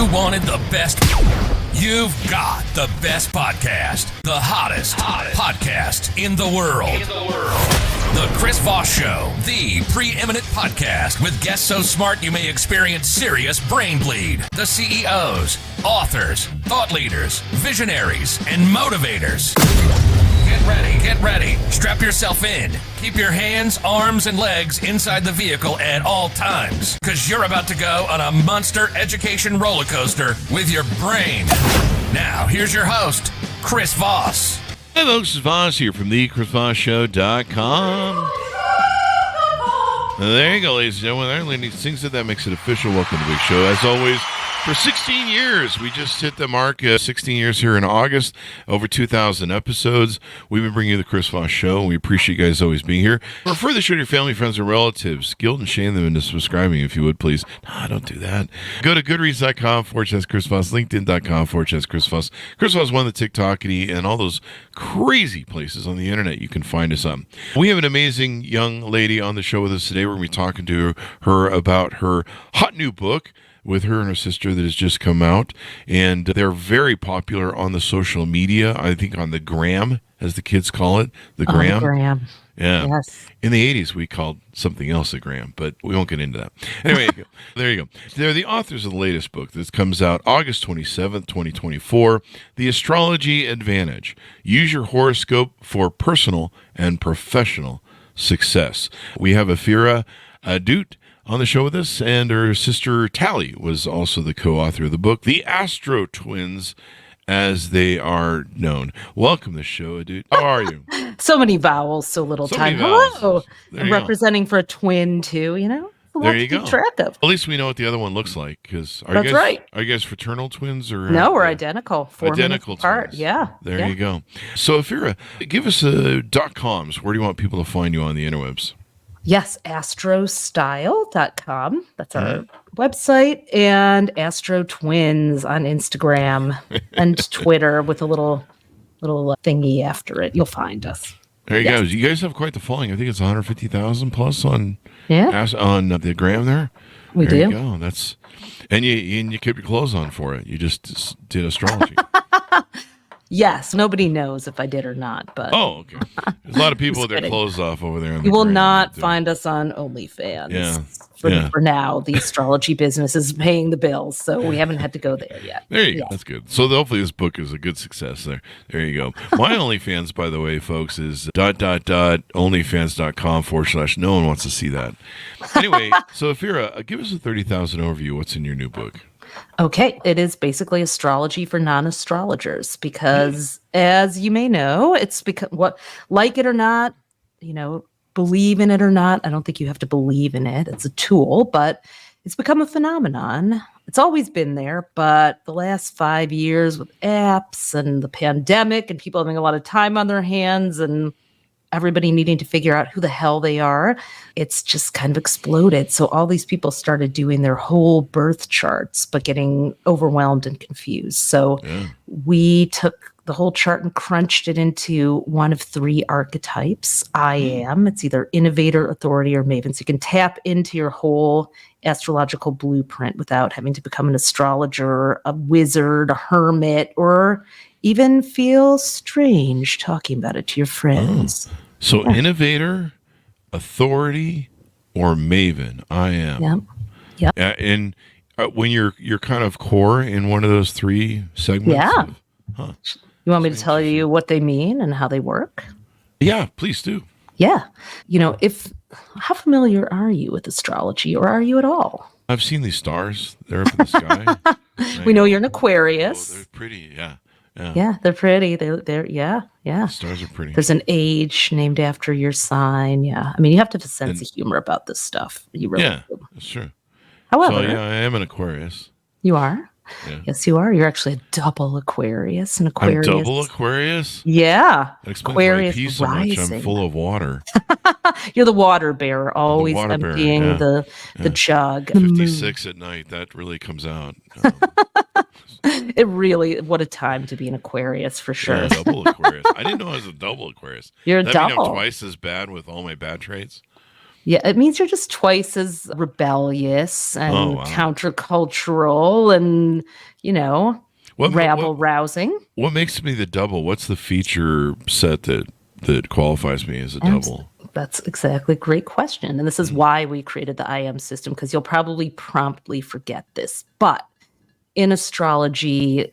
You wanted the best. You've got the best podcast. The hottest podcast in the world. The Chris Voss Show, the preeminent podcast with guests so smart you may experience serious brain bleed. The CEOs, authors, thought leaders, visionaries, and motivators. Get ready. Strap yourself in. Keep your hands, arms, and legs inside the vehicle at all times, because you're about to go on a monster education roller coaster with your brain. Now, here's your host, Chris Voss. Hey folks, it's Voss here from the ChrisVossShow.com. There you go, ladies and gentlemen. There, ladies, things that makes it official. Welcome to the big show. As always, for 16 years, we just hit the mark. 16 years here in August, over 2,000 episodes. We've been bringing you the Chris Voss Show, and we appreciate you guys always being here. Refer the show to your family, friends, and relatives. Guilt and shame them into subscribing, if you would, please. No, don't do that. Go to goodreads.com/Chris Voss, LinkedIn.com/Chris Voss. Chris Voss won the TikTokity and all those crazy places on the internet you can find us on. We have an amazing young lady on the show with us today. We're going to be talking to her about her hot new book with her and her sister that has just come out, and they're very popular on the social media. I think on the gram, as the kids call it, the gram. Gram. Yeah. Yes. In the 80s, we called something else a gram, but we won't get into that. Anyway, there you go. They're the authors of the latest book that comes out August 27th, 2024, The Astrology Advantage. Use your horoscope for personal and professional success. We have Ophira, Edut, on the show with us, and her sister Tali was also the co-author of the book, The Astro Twins, as they are known. Welcome to the show, Edut. How are you? So many vowels, so little time. Hello. I'm representing for a twin, too, you know? There you go. Keep track of. At least we know what the other one looks like. Because That's right. Are you guys fraternal twins? Or no, we're identical. 4 identical minutes apart. twins. Yeah. There you go. So, Ophira, give us .coms. Where do you want people to find you on the interwebs? Yes, astrostyle.com. That's our website. And Astro Twins on Instagram and Twitter with a little thingy after it. You'll find us. There you go. You guys have quite the following. I think it's 150,000 plus on the gram there. We there do. You go. That's and you kept your clothes on for it. You just did astrology. Yes, nobody knows if I did or not, but okay. There's a lot of people with their clothes off over there. You will not find us on OnlyFans. Yeah. For now, the astrology business is paying the bills, so we haven't had to go there yet. There you go. That's good. So hopefully this book is a good success there. There you go. My OnlyFans, by the way, folks, is .onlyfans.com/ no one wants to see that. Anyway, so Ophira, give us a 30,000 overview. What's in your new book? Okay, it is basically astrology for non-astrologers because, as you may know, it's because like it or not, believe in it or not. I don't think you have to believe in it. It's a tool, but it's become a phenomenon. It's always been there, but the last 5 years with apps and the pandemic and people having a lot of time on their hands and everybody needing to figure out who the hell they are, it's just kind of exploded. So all these people started doing their whole birth charts, but getting overwhelmed and confused. So we took the whole chart and crunched it into one of 3 archetypes. I am. It's either innovator, authority, or maven. So you can tap into your whole astrological blueprint without having to become an astrologer, a wizard, a hermit, or even feel strange talking about it to your friends. So innovator, authority, or maven. I am. Yep. And when you're kind of core in one of those 3 segments. Yeah. You want me to tell you what they mean and how they work? Yeah, please do. Yeah. How familiar are you with astrology, or are you at all? I've seen these stars. They're up in the sky. We know you're an Aquarius. Oh, they're pretty. Yeah. Yeah, they're pretty. They're yeah. The stars are pretty. There's an age named after your sign. Yeah. I mean, you have to have a sense of humor about this stuff. You really do. That's true. However, I am an Aquarius. You are? Yeah. Yes, you are. You're actually a double Aquarius. An Aquarius. I'm double Aquarius? Yeah. That explains Aquarius why I pee so much. I'm full of water. You're the water bearer, always water bearer, emptying the jug. 56 at night, that really comes out. It really, what a time to be an Aquarius for sure. Yeah, double Aquarius. I didn't know I was a double Aquarius. You're a That mean double. I'm twice as bad with all my bad traits? Yeah, it means you're just twice as rebellious and wow. countercultural and, What rabble rousing. what makes me the double? What's the feature set that qualifies me as a double? That's exactly a great question. And this is why we created the IM system, because you'll probably promptly forget this. But in astrology,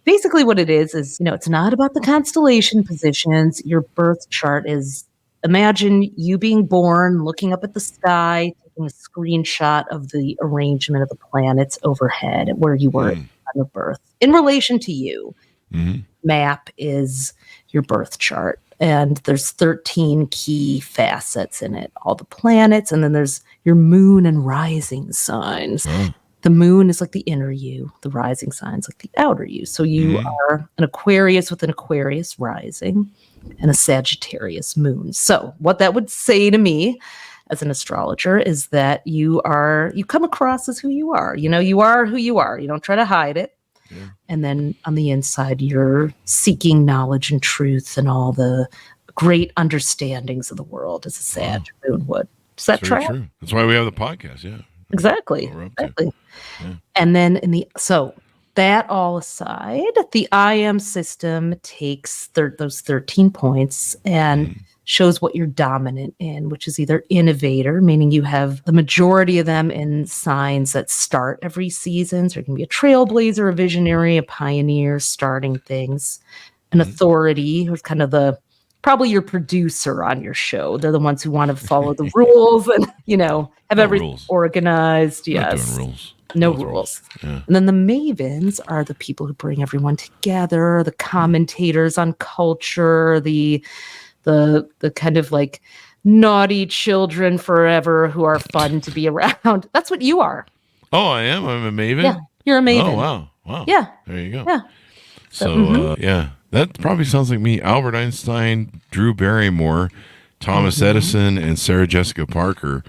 basically what it is, it's not about the constellation positions. Your birth chart is, imagine you being born, looking up at the sky, taking a screenshot of the arrangement of the planets overhead where you were at the time of birth in relation to you. Mm-hmm. Map is your birth chart. And there's 13 key facets in it, all the planets, and then there's your moon and rising signs. Oh. The moon is like the inner you, the rising signs like the outer you. So you are an Aquarius with an Aquarius rising and a Sagittarius moon. So what that would say to me as an astrologer is that you come across as who you are. You are who you are. You don't try to hide it. Yeah. And then on the inside, you're seeking knowledge and truth and all the great understandings of the world as a Sag moon would. Does that track? True. That's why we have the podcast. Yeah. Exactly. Exactly. Yeah. And then so that all aside, the IM system takes those 13 points and shows what you're dominant in, which is either innovator, meaning you have the majority of them in signs that start every season. So you can be a trailblazer, a visionary, a pioneer, starting things. An authority, who's kind of probably your producer on your show. They're the ones who want to follow the rules and, have everything organized. Yes. Not doing rules. No rules. Yeah. And then the mavens are the people who bring everyone together, the commentators on culture, the kind of like naughty children forever who are fun to be around. That's what you are. Oh, I am? I'm a maven? Yeah, you're a maven. Oh, wow. Yeah. There you go. Yeah. So, that probably sounds like me. Albert Einstein, Drew Barrymore, Thomas Edison, and Sarah Jessica Parker.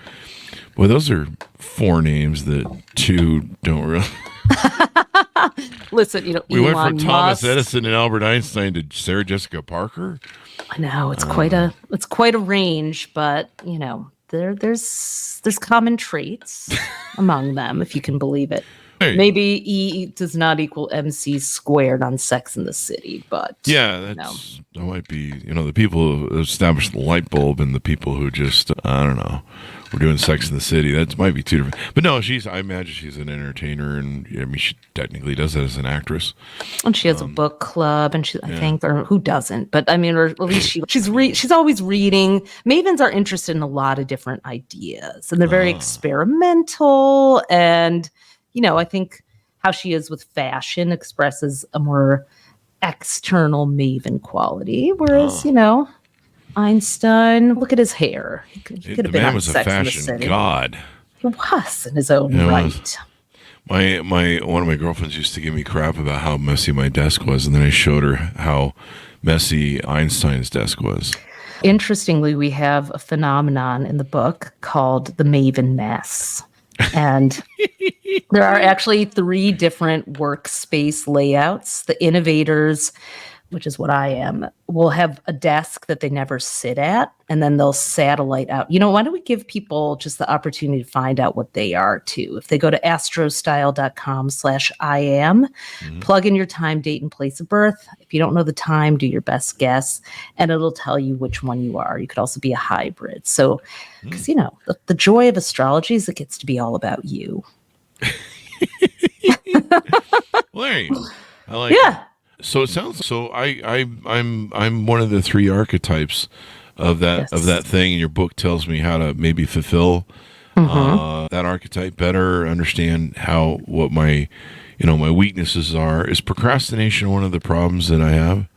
Boy, those are 4 names that 2 don't really... Listen, we Elon went from Musk. Thomas Edison and Albert Einstein to Sarah Jessica Parker. I know it's quite a range, but there's common traits among them, if you can believe it. Maybe E does not equal MC squared on Sex in the City, but that might be the people who established the light bulb and the people who just I don't know. We're doing Sex in the City. That might be 2 different. But no, I imagine she's an entertainer, and she technically does that as an actress. And she has a book club, and I think, or who doesn't? But I mean, or at least she's always reading. Mavens are interested in a lot of different ideas, and they're very experimental. And I think how she is with fashion expresses a more external maven quality, whereas Einstein, look at his hair. He could have been on Sex in the City. The man was a fashion god. He was in his own right. One of my girlfriends used to give me crap about how messy my desk was, and then I showed her how messy Einstein's desk was. Interestingly, we have a phenomenon in the book called the Maven mess. And there are actually 3 different workspace layouts. The innovators, which is what I am, will have a desk that they never sit at, and then they'll satellite out. Why don't we give people just the opportunity to find out what they are too? If they go to astrostyle.com/IAM, plug in your time, date, and place of birth. If you don't know the time, do your best guess, and it'll tell you which one you are. You could also be a hybrid. So, because the joy of astrology is it gets to be all about you. Well, there you go. I like it. So it sounds I'm one of the 3 archetypes of that thing, and your book tells me how to maybe fulfill that archetype better, understand what my my weaknesses are. Is procrastination one of the problems that I have?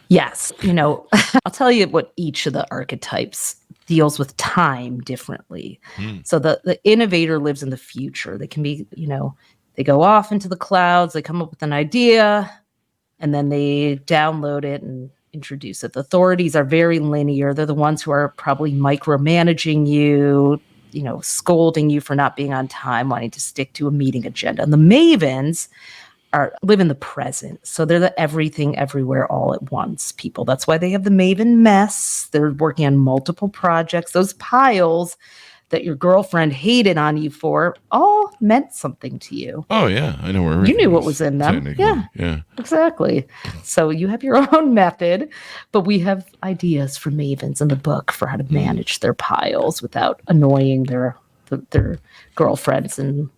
Yes. I'll tell you what each of the archetypes deals with time differently. So the innovator lives in the future. They can be, they go off into the clouds, they come up with an idea, and then they download it and introduce it. The authorities are very linear. They're the ones who are probably micromanaging you, scolding you for not being on time, wanting to stick to a meeting agenda. And the mavens live in the present. So they're the everything, everywhere, all at once people. That's why they have the Maven mess. They're working on multiple projects. Those piles that your girlfriend hated on you for all meant something to you. Oh, yeah. I know where you knew what was in them. Yeah, exactly. So you have your own method, but we have ideas for mavens in the book for how to manage their piles without annoying their girlfriends and,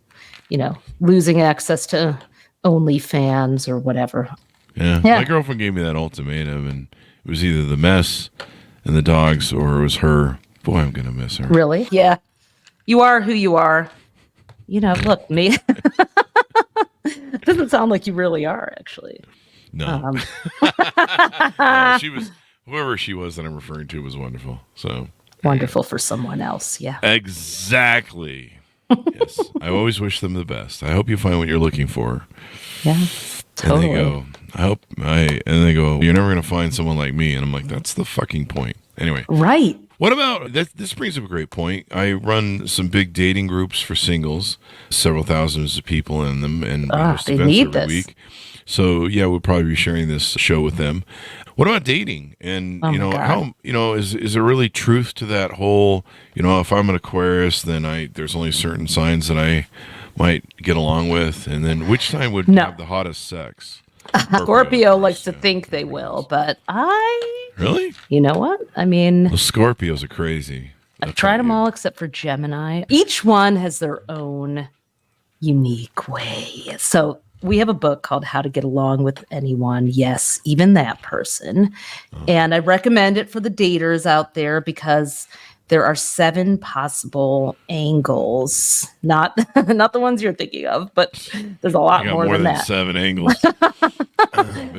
losing access to OnlyFans or whatever. Yeah. My girlfriend gave me that ultimatum, and it was either the mess and the dogs or it was her. Boy, I'm going to miss her. Really? Yeah. You are who you are. Look, me. Doesn't sound like you really are, actually. No. She was, whoever she was that I'm referring to was wonderful. So wonderful for someone else. Yeah. Exactly. Yes. I always wish them the best. I hope you find what you're looking for. Yeah. Totally. And they go, you're never going to find someone like me. And I'm like, that's the fucking point. Anyway. Right. What about, this brings up a great point. I run some big dating groups for singles, several thousands of people in them, and host they events need every this. week. So, yeah, we'll probably be sharing this show with them. What about dating? And, how, is there really truth to that whole, if I'm an Aquarius, then there's only certain signs that I might get along with, and then which sign would have the hottest sex? Scorpio likes to think they will, but Really? You know what? I mean... The Scorpios are crazy. I've tried them all except for Gemini. Each one has their own unique way. So we have a book called How to Get Along with Anyone. Yes, even that person. And I recommend it for the daters out there because there are 7 possible angles. Not the ones you're thinking of, but there's a lot more than that. 7 angles.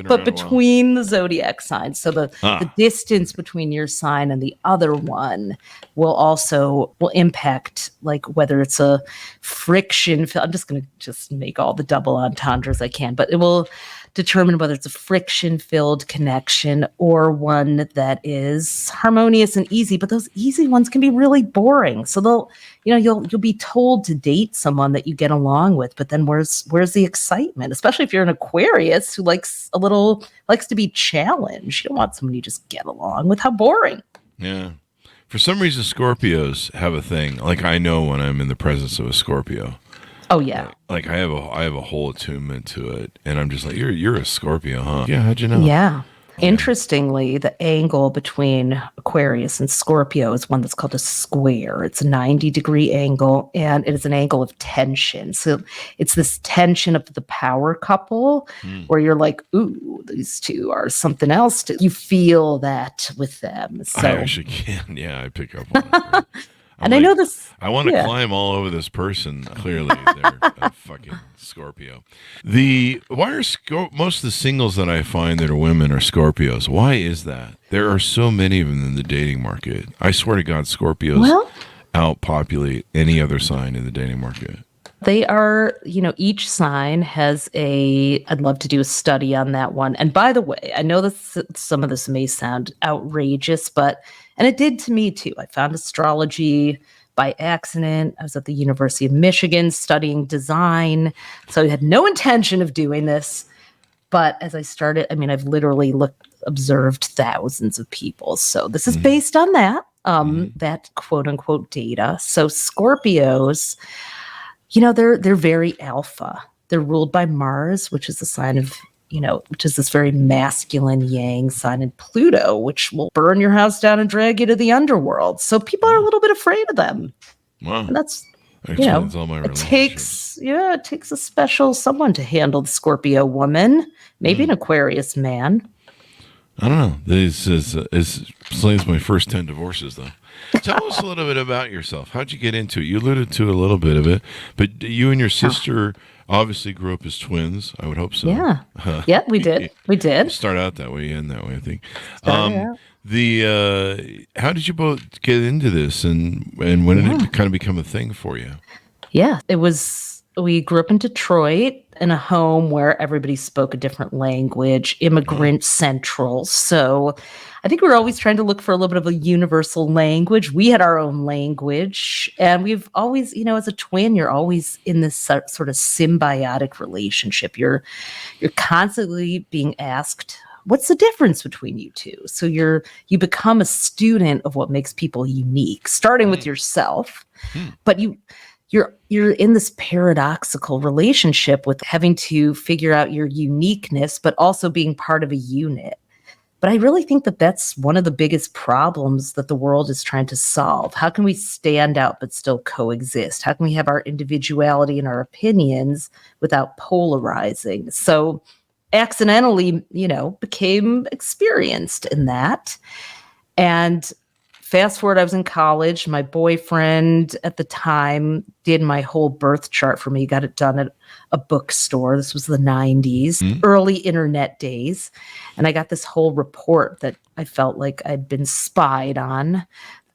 But between the zodiac signs, so the distance between your sign and the other one will impact like whether it's a friction. I'm just going to make all the double entendres I can, but it will determine whether it's a friction-filled connection or one that is harmonious and easy. But those easy ones can be really boring. So you'll be told to date someone that you get along with, but then where's the excitement? Especially if you're an Aquarius who likes to be challenged. You don't want someone you just get along with. How boring. Yeah. For some reason, Scorpios have a thing. Like I know when I'm in the presence of a Scorpio. Oh yeah. Like I have a whole attunement to it, and I'm just like, you're a Scorpio, huh? Yeah, how'd you know? Yeah. Interestingly, the angle between Aquarius and Scorpio is one that's called a square. It's a 90-degree angle, and it is an angle of tension. So it's this tension of the power couple where you're like, ooh, these two are something else. You feel that with them. So. I actually can. Yeah, I pick up on it. And I know this. I want to climb all over this person. Clearly, they're a fucking Scorpio. Why are most of the singles that I find that are women are Scorpios? Why is that? There are so many of them in the dating market. I swear to God, Scorpios outpopulate any other sign in the dating market. They are, each sign has I'd love to do a study on that one. And by the way, I know that some of this may sound outrageous, and it did to me too. I found astrology by accident. I was at the University of Michigan studying design. So I had no intention of doing this. But as I started, I've literally observed thousands of people. So this is based on that, that quote unquote data. So Scorpios, they're very alpha. They're ruled by Mars, which is a sign of, which is this very masculine yang sign, and Pluto, which will burn your house down and drag you to the underworld. So people are a little bit afraid of them. Wow. And that's, all my it takes a special someone to handle the Scorpio woman, maybe an Aquarius man. I don't know. This explains my first 10 divorces, though. Tell us a little bit about yourself. How'd you get into it? You alluded to a little bit of it, but you and your sister obviously grew up as twins. I would hope so. Yeah. Yeah, we did. We did. Start out that way, end that way, I think. How did you both get into this, and when did it kind of become a thing for you? Yeah, it was we grew up in Detroit in a home where everybody spoke a different language, immigrant central. So I think we were always trying to look for a little bit of a universal language. We had our own language, and we've always, as a twin, you're always in this sort of symbiotic relationship. You're constantly being asked, what's the difference between you two? So you become a student of what makes people unique, starting with yourself, but you're in this paradoxical relationship with having to figure out your uniqueness, but also being part of a unit. But I really think that that's one of the biggest problems that the world is trying to solve. How can we stand out but still coexist? How can we have our individuality and our opinions without polarizing? So accidentally, became experienced in that. And fast forward, I was in college. My boyfriend at the time did my whole birth chart for me. Got it done at a bookstore. This was the 90s, early internet days. And I got this whole report that I felt like I'd been spied on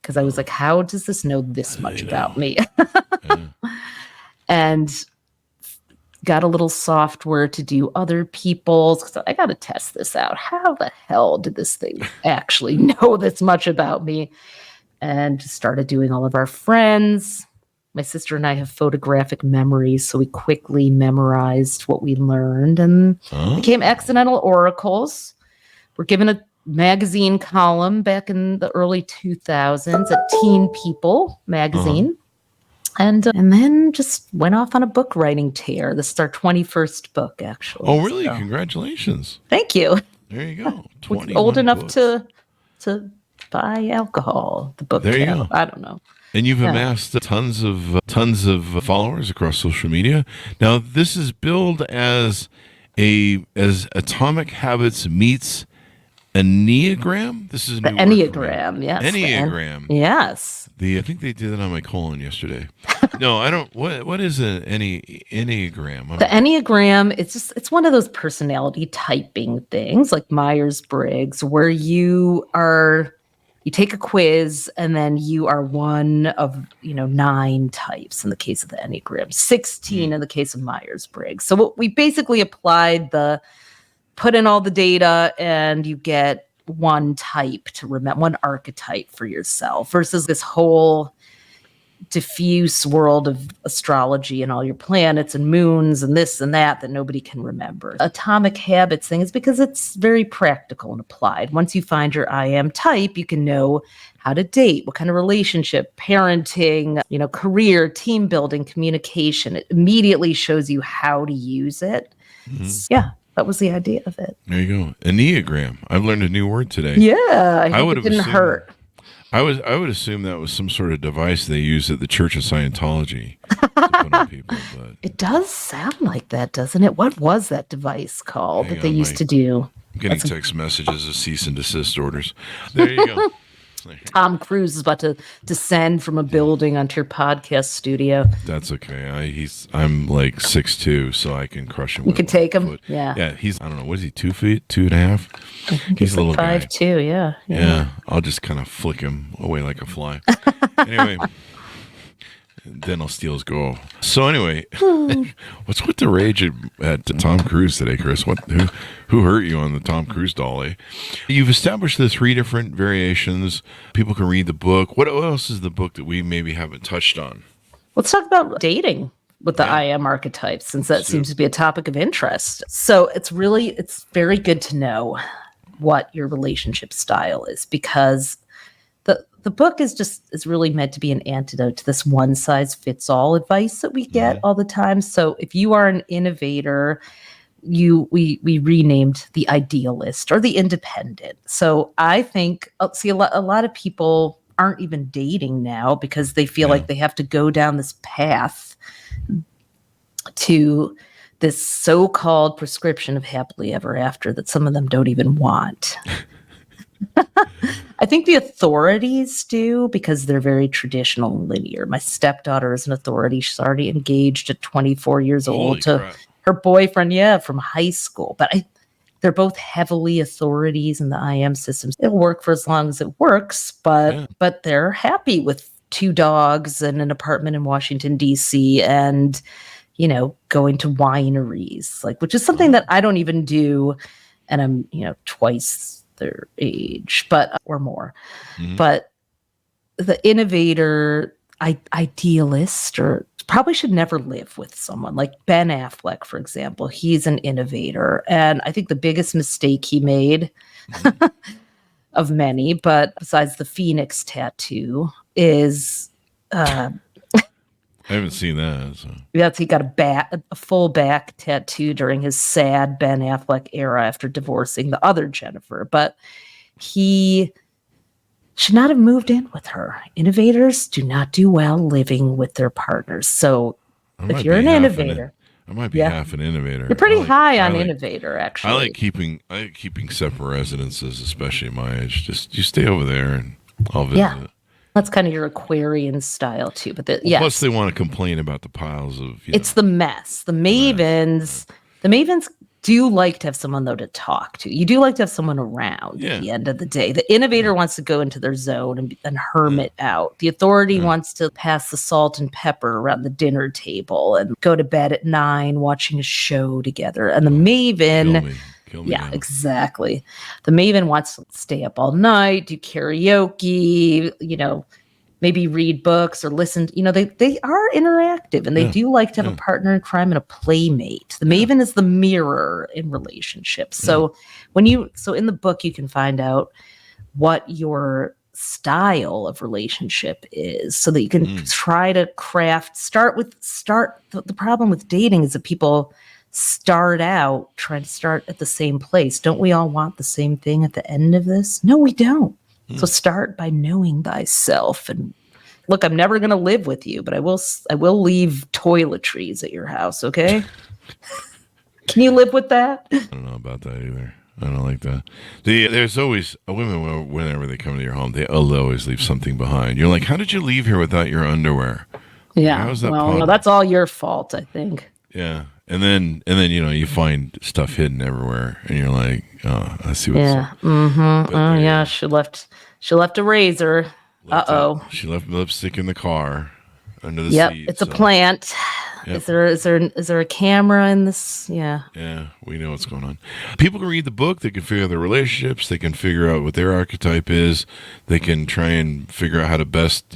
because I was like, how does this know this much about me? And got a little software to do other people's, because I got to test this out. How the hell did this thing actually know this much about me? And started doing all of our friends. My sister and I have photographic memories, so we quickly memorized what we learned and became accidental oracles. We're given a magazine column back in the early 2000s at Teen People magazine. And then just went off on a book writing tear. This is our 21st book, actually. Oh, really? So. Congratulations. Thank you. There you go. Old enough books. to buy alcohol. The book. There you go. I don't know. And you've amassed tons of followers across social media. Now, this is billed as Atomic Habits meets Enneagram. This is the Enneagram. Yes. Enneagram. Yes. I think they did that on my colon yesterday. No, I don't. What is an Enneagram? The Enneagram, it's one of those personality typing things like Myers-Briggs, where you take a quiz and then you are one of 9 types in the case of the Enneagram, 16 in the case of Myers-Briggs. So we basically applied put in all the data and you get one type to remember, one archetype for yourself versus this whole diffuse world of astrology and all your planets and moons and this and that nobody can remember. Atomic Habits thing is because it's very practical and applied. Once you find your I am type, you can know how to date, what kind of relationship, parenting, career, team building, communication. It immediately shows you how to use it. Yeah. That was the idea of it. There you go. Enneagram. I've learned a new word today. Yeah, I would have didn't hurt. I would assume that was some sort of device they use at the Church of Scientology to put on people. But it does sound like that, doesn't it? What was that device called that they used to do? I'm getting text messages of cease and desist orders. There you go. Tom Cruise is about to descend from a building onto your podcast studio. That's okay. I'm like 6'2", so I can crush him. You can take him. Foot. Yeah. Yeah. He's, I don't know, what is he? 2 feet, 2.5? I think he's a little like 5'2". guy. Yeah. Yeah. I'll just kind of flick him away like a fly. Anyway. Then I'll steal his goal. So anyway, what's with the rage at Tom Cruise today, Chris? Who hurt you on the Tom Cruise doll? You've established the 3 different variations. People can read the book. What else is the book that we maybe haven't touched on? Let's talk about dating with the I am archetypes, since that seems to be a topic of interest. So it's very good to know what your relationship style is, because the book is really meant to be an antidote to this one size fits all advice that we get all the time. So if you are an innovator, we renamed the idealist or the independent. So I think a lot of people aren't even dating now because they feel like they have to go down this path to this so-called prescription of happily ever after that some of them don't even want. I think the authorities do because they're very traditional and linear. My stepdaughter is an authority. She's already engaged at 24 years old to her boyfriend, from high school. But they're both heavily authorities in the IM systems. It'll work for as long as it works, but they're happy with 2 dogs and an apartment in Washington, D.C. and going to wineries, like, which is something that I don't even do. And I'm, twice their age, or more. Mhm. But the innovator, idealist, or probably should never live with someone like Ben Affleck, for example. He's an innovator. And I think the biggest mistake he made of many, but besides the Phoenix tattoo, is I haven't seen that. So. he got a full back tattoo during his sad Ben Affleck era after divorcing the other Jennifer. But he should not have moved in with her. Innovators do not do well living with their partners. So if you're an innovator, I might be half an innovator. You're pretty high on innovator, actually. I like keeping separate residences, especially at my age. Just you stay over there and I'll visit. Yeah. That's kind of your Aquarian style too. But plus they want to complain about the piles of it's the mess. The mavens do like to have someone though to talk to. You do like to have someone around at the end of the day. The innovator wants to go into their zone and hermit out. The authority wants to pass the salt and pepper around the dinner table and go to bed at 9 watching a show together. And the maven Kill me yeah, now. exactly. The maven wants to stay up all night, do karaoke, maybe read books or listen. They are interactive and they do like to have a partner in crime and a playmate. The maven is the mirror in relationships. So in the book, you can find out what your style of relationship is so that you can try to the problem with dating is that people trying to start at the same place. Don't we all want the same thing at the end of this? No, we don't. So start by knowing thyself. And look, I'm never going to live with you, but I will leave toiletries at your house. Okay. Can you live with that? I don't know about that either. I don't like that. There's always women, whenever they come to your home, they'll always leave something behind. You're like, how did you leave here without your underwear? Yeah. How is that well, possible? no, that's all your fault, I think. Yeah. And then you find stuff hidden everywhere and you're like, oh, I see what's up. Oh yeah, she left a razor. She left lipstick in the car under the Yep, seat. it's a plant. Yep. Is there a camera in this? Yeah. Yeah, we know what's going on. People can read the book, they can figure out their relationships, they can figure out what their archetype is, they can try and figure out how to best,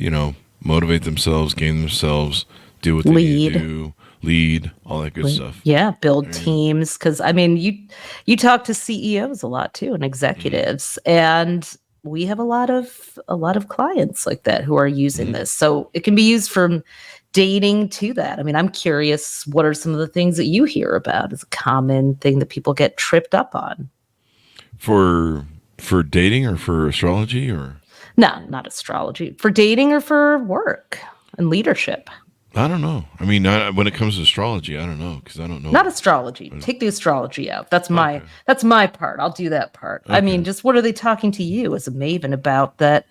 motivate themselves, game themselves, do what they need to do. Lead, all that good stuff. Yeah, build teams. Because you talk to CEOs a lot too and executives, and we have a lot of clients like that who are using this. So it can be used from dating to that. I'm curious, what are some of the things that you hear about as a common thing that people get tripped up on? For dating or for astrology or? No, not astrology. For dating or for work and leadership. I don't know. When it comes to astrology, I don't know because I don't know. Not astrology. Take the astrology out. That's my part. I'll do that part. Okay. Just what are they talking to you as a maven about that?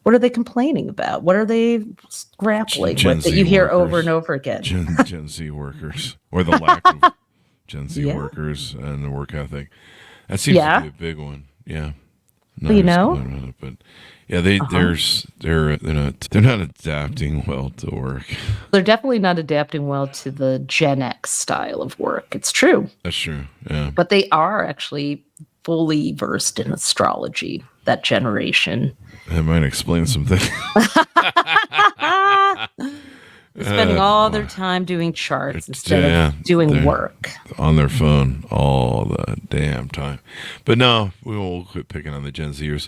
What are they complaining about? What are they grappling with that you hear over and over again? Gen Z workers or the lack of Gen Z workers and the work ethic. That seems to be a big one. Yeah. But they're not adapting well to work. They're definitely not adapting well to the Gen X style of work. It's true. That's true. Yeah. But they are actually fully versed in astrology, that generation. That might explain some things. They're spending all their time doing charts instead of doing work. On their phone all the damn time. But no, we won't quit picking on the Gen Zers.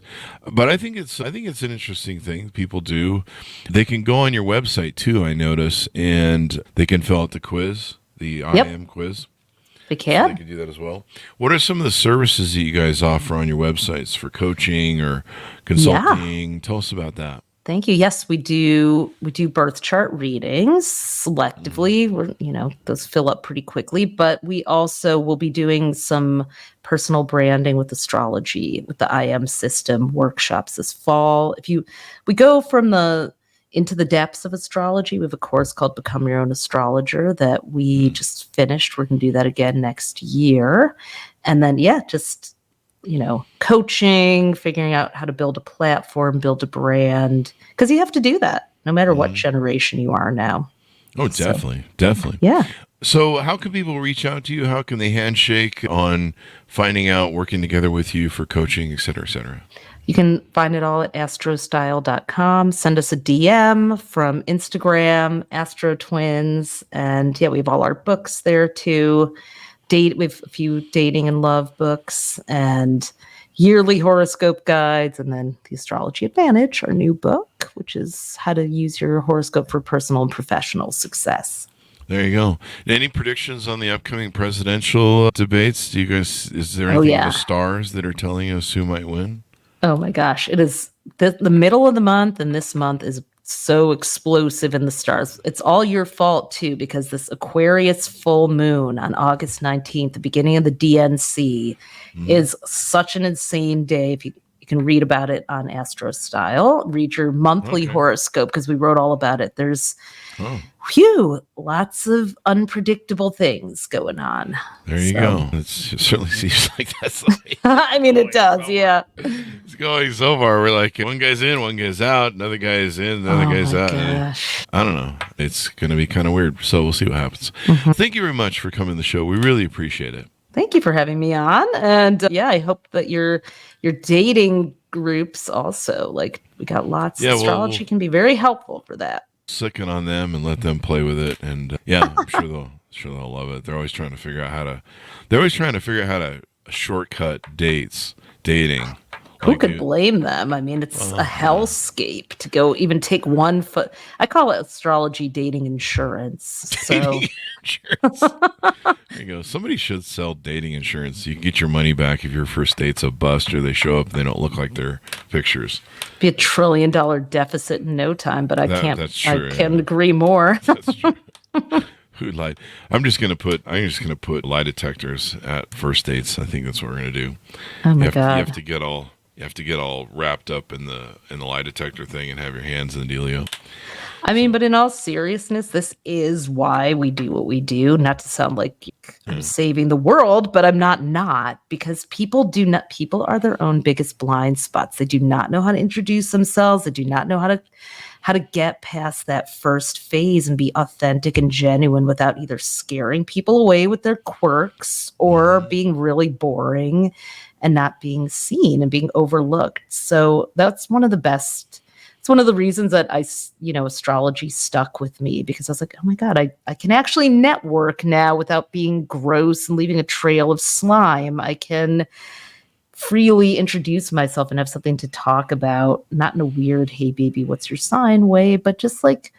But I think it's an interesting thing people do. They can go on your website too, I notice, and they can fill out the quiz, the I Am quiz. They can. So they can do that as well. What are some of the services that you guys offer on your websites for coaching or consulting? Tell us about that. Thank you. Yes, we do birth chart readings selectively. Those fill up pretty quickly, but we also will be doing some personal branding with astrology, with the I Am system workshops this fall. We go into the depths of astrology. We have a course called Become Your Own Astrologer that we just finished. We're going to do that again next year. And then, coaching, figuring out how to build a platform, build a brand, because you have to do that no matter what generation you are now. Oh, definitely. Definitely. Yeah. So how can people reach out to you? How can they handshake on finding out, working together with you for coaching, et cetera, et cetera? You can find it all at astrostyle.com. Send us a DM from Instagram, Astro Twins. And yeah, we have all our books there too. We have a few dating and love books and yearly horoscope guides. And then the Astrology Advantage, our new book, which is how to use your horoscope for personal and professional success. There you go. Any predictions on the upcoming presidential debates? Do you guys? Is there anything in the stars that are telling us who might win? Oh my gosh, it is the middle of the month, and this month is so explosive in the stars. It's all your fault too, because this Aquarius full moon on August 19th, the beginning of the DNC, is such an insane day. If you can read about it on Astro Style, read your monthly horoscope because we wrote all about it. There's lots of unpredictable things going on. There you go. It certainly seems like that's the way. I mean, it does, yeah. It's going so far. We're like, one guy's in, one guy's out, another guy is in, another guy's out. Gosh. I don't know. It's going to be kind of weird. So we'll see what happens. Thank you very much for coming to the show. We really appreciate it. Thank you for having me on. And I hope that your dating groups also, like, we got lots. Yeah, Astrology can be very helpful for that. Sicken on them and let them play with it, and I'm sure they'll love it. They're always trying to figure out how to shortcut dating. Who could blame them? I mean, it's a hellscape to go even take 1 foot. I call it astrology dating insurance. So dating insurance. There you go. Somebody should sell dating insurance. You can get your money back if your first date's a bust or they show up and they don't look like their pictures. Be $1 trillion deficit in no time, but That's true, I can't agree more. That's true. Who lied? I'm just gonna put lie detectors at first dates. I think that's what we're gonna do. Oh my God. You have to get all wrapped up in the lie detector thing and have your hands in the dealio. I mean, but in all seriousness, this is why we do what we do. Not to sound like I'm saving the world, but I'm not, because people are their own biggest blind spots. They do not know how to introduce themselves. They do not know how to get past that first phase and be authentic and genuine without either scaring people away with their quirks or being really boring and not being seen and being overlooked. So that's one of the best. It's one of the reasons that astrology stuck with me, because I was like, oh my God, I can actually network now without being gross and leaving a trail of slime. I can freely introduce myself and have something to talk about, not in a weird, hey baby, what's your sign way, but just like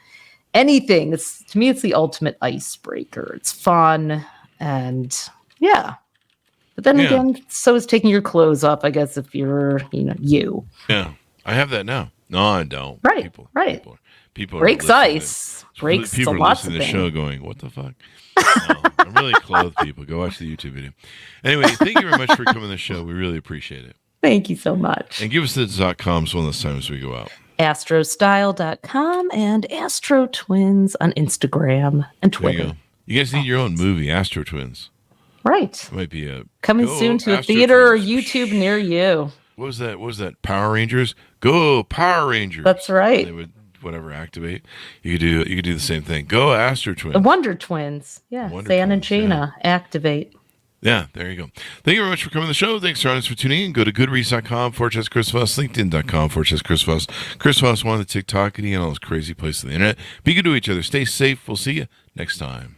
anything. To me, it's the ultimate icebreaker. It's fun. And yeah. But then again, so is taking your clothes off, I guess, if you're, you. Yeah. I have that now. No, I don't. Right. People breaks ice. Breaks people a are lot listening of to the things. show going, what the fuck? I'm really clothed, people. Go watch the YouTube video. Anyway, thank you very much for coming to the show. We really appreciate it. Thank you so much. And give us the .coms one of those times we go out. Astrostyle.com and Astro Twins on Instagram and Twitter. There you go. You guys need your own movie, Astro Twins. Right. It might be coming soon to a theater or YouTube near you. What was that? Power Rangers? Go Power Rangers. That's right. They would activate. You could do the same thing. Go Astro Twins. The Wonder Twins. Yeah. San and Jaina. Activate. Yeah, there you go. Thank you very much for coming to the show. Thanks for tuning in. Go to goodreads.com/Chris Voss, LinkedIn.com/Chris Voss. Chris Voss, one of the TikTokity and all those crazy places on the internet. Be good to each other. Stay safe. We'll see you next time.